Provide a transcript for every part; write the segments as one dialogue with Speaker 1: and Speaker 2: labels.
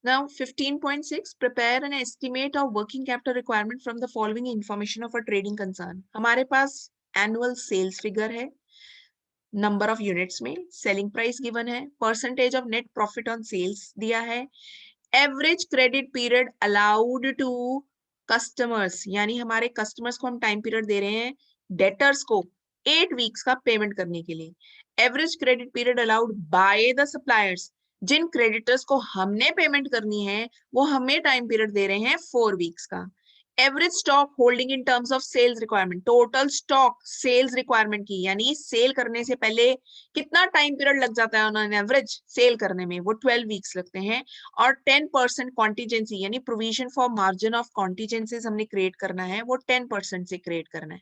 Speaker 1: Now 15.6, prepare an estimate of working capital requirement from the following information of a trading concern. हमारे पास annual sales figure है, number of units में, selling price given है, percentage of net profit on sales दिया है, average credit period allowed to customers, यानी हमारे customers को हम टाइम पीरियड दे रहे हैं डेटर्स को 8 वीक्स का पेमेंट करने के लिए, average credit period allowed by the suppliers, जिन क्रेडिटर्स को हमने पेमेंट करनी है वो हमें टाइम पीरियड दे रहे हैं 4 वीक्स का, average stock holding in terms of sales requirement, total stock sales requirement की, यानी सेल करने से पहले कितना टाइम पीरियड लग जाता है उन्होंने एवरेज सेल करने में, वो 12 वीक्स लगते हैं, और 10% कॉन्टीजेंसी यानी प्रोविजन फॉर मार्जिन ऑफ कॉन्टीजेंसीज हमने क्रिएट करना है, वो 10% से क्रिएट करना है।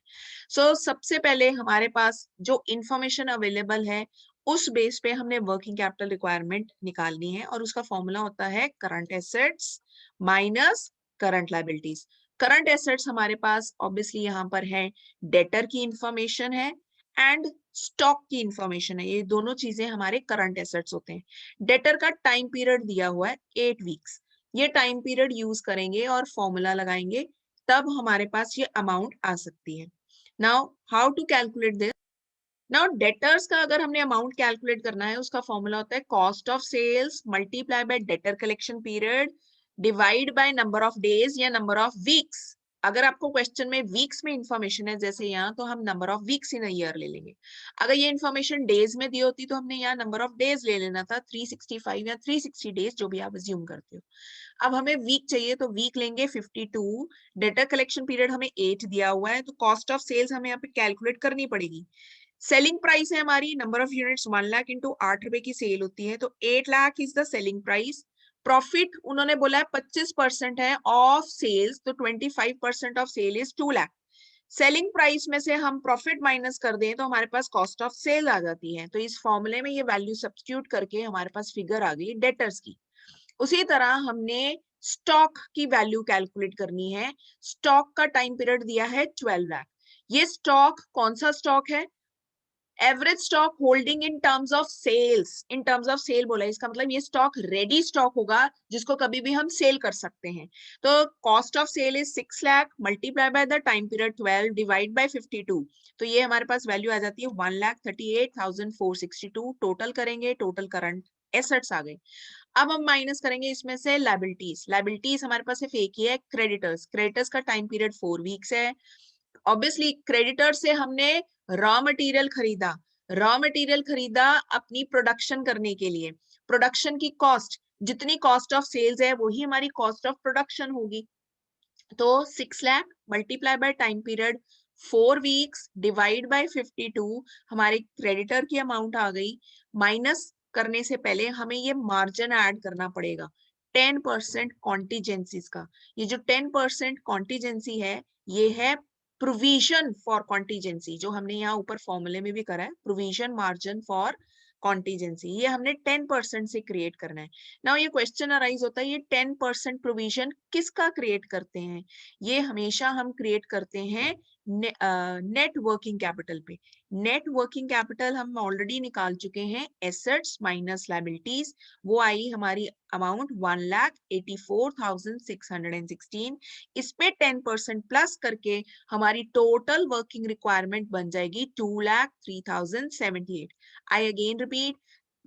Speaker 1: सो सबसे पहले हमारे पास जो इंफॉर्मेशन अवेलेबल है उस बेस पे हमने वर्किंग कैपिटल रिक्वायरमेंट निकालनी है, और उसका फॉर्मूला होता है current assets minus current liabilities. Current assets हमारे पास ऑब्वियसली यहाँ पर है, डेटर की इंफॉर्मेशन है एंड स्टॉक की इंफॉर्मेशन है, ये दोनों चीजें हमारे करंट एसेट्स होते हैं। डेटर का टाइम पीरियड दिया हुआ है 8 वीक्स, ये टाइम पीरियड यूज करेंगे और फॉर्मूला लगाएंगे, तब हमारे पास ये अमाउंट आ सकती है। Now how to calculate this? Now debtors का अगर हमने अमाउंट कैलकुलेट करना है, उसका फॉर्मूला होता है cost of sales multiply by debtor collection period divide by number of days या नंबर ऑफ वीक्स। अगर आपको क्वेश्चन में वीक्स में इंफॉर्मेशन है जैसे यहाँ, तो हम number of weeks in a year ले लेंगे। अगर ये इंफॉर्मेशन डेज में दी होती तो हमने यहाँ नंबर ऑफ डेज ले लेना था, 365 या 360 डेज, जो भी आप अज्यूम करते हो। अब हमें वीक चाहिए तो वीक लेंगे 52, डेटर कलेक्शन पीरियड हमें 8 दिया हुआ है, तो कॉस्ट ऑफ सेल्स हमें यहाँ पे कैलकुलेट करनी पड़ेगी। सेलिंग प्राइस है हमारी, number of units 1 lakh into 8 रुपए की सेल होती है, तो 8 lakh is the selling price. Profit उन्होंने बोला है 25% है ऑफ सेल्स, तो 25% of sale is 2 lakh. Selling price में से हम प्रॉफिट माइनस कर दें तो हमारे पास कॉस्ट ऑफ सेल आ जाती है, तो इस फॉर्मूले में ये वैल्यू सब्स्टिट्यूट करके हमारे पास फिगर आ गई डेटर्स की। उसी तरह हमने स्टॉक की वैल्यू कैलकुलेट करनी है। स्टॉक का टाइम पीरियड दिया है 12 लाख। ये स्टॉक कौन सा स्टॉक है? Average stock holding in terms of sales, in terms of sale बोला, इसका मतलब ये स्टॉक रेडी स्टॉक होगा जिसको कभी भी हम सेल कर सकते हैं। तो cost of sale is 6 lakh multiply by the time period 12 divide by 52, तो ये हमारे पास वैल्यू आ जाती है 1,38,462। टोटल करेंगे, टोटल करंट एसेट्स आ गए। अब हम माइनस करेंगे इसमें से लायबिलिटीज। लायबिलिटीज हमारे पास सिर्फ एक ही है, क्रेडिटर्स। क्रेडिटर्स का टाइम पीरियड 4 वीक्स है। ऑब्वियसली क्रेडिटर से हमने रॉ मटेरियल खरीदा, रॉ मटेरियल खरीदा अपनी प्रोडक्शन करने के लिए। प्रोडक्शन की कॉस्ट, जितनी कॉस्ट ऑफ सेल्स है वही हमारी कॉस्ट ऑफ प्रोडक्शन होगी। तो 6 lakh multiply by time period 4 weeks divide by 52, हमारे क्रेडिटर की अमाउंट आ गई। माइनस करने से पहले हमें ये मार्जिन ऐड करना पड़ेगा 10% कॉन्टीजेंसीज का। ये जो 10% कॉन्टीजेंसी है, ये है प्रोविजन फॉर कॉन्टीजेंसी, जो हमने यहाँ ऊपर फॉर्मूले में भी करा है, प्रोविजन मार्जिन फॉर कॉन्टीजेंसी, ये हमने 10% से क्रिएट करना है। नाउ ये क्वेश्चन अराइज होता है, ये 10% प्रोविजन किसका क्रिएट करते हैं? ये हमेशा हम क्रिएट करते हैं नेट वर्किंग कैपिटल पे। नेट वर्किंग कैपिटल हम ऑलरेडी निकाल चुके हैं, एसेट्स माइनस लायबिलिटीज, वो आई हमारी अमाउंट 1,84,616। इस पे 10% प्लस करके हमारी टोटल वर्किंग रिक्वायरमेंट बन जाएगी 2,03,078। आई अगेन रिपीट,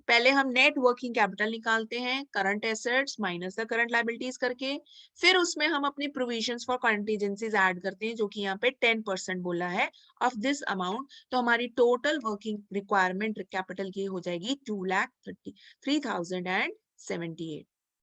Speaker 1: पहले हम नेट वर्किंग कैपिटल निकालते हैं, current assets minus the current liabilities करके, फिर उसमें हम अपनी प्रोविजंस फॉर कॉन्टीजेंसीज ऐड करते हैं, जो कि यहाँ पे 10% बोला है ऑफ दिस अमाउंट। तो हमारी टोटल वर्किंग रिक्वायरमेंट कैपिटल की हो जाएगी 2,33,078।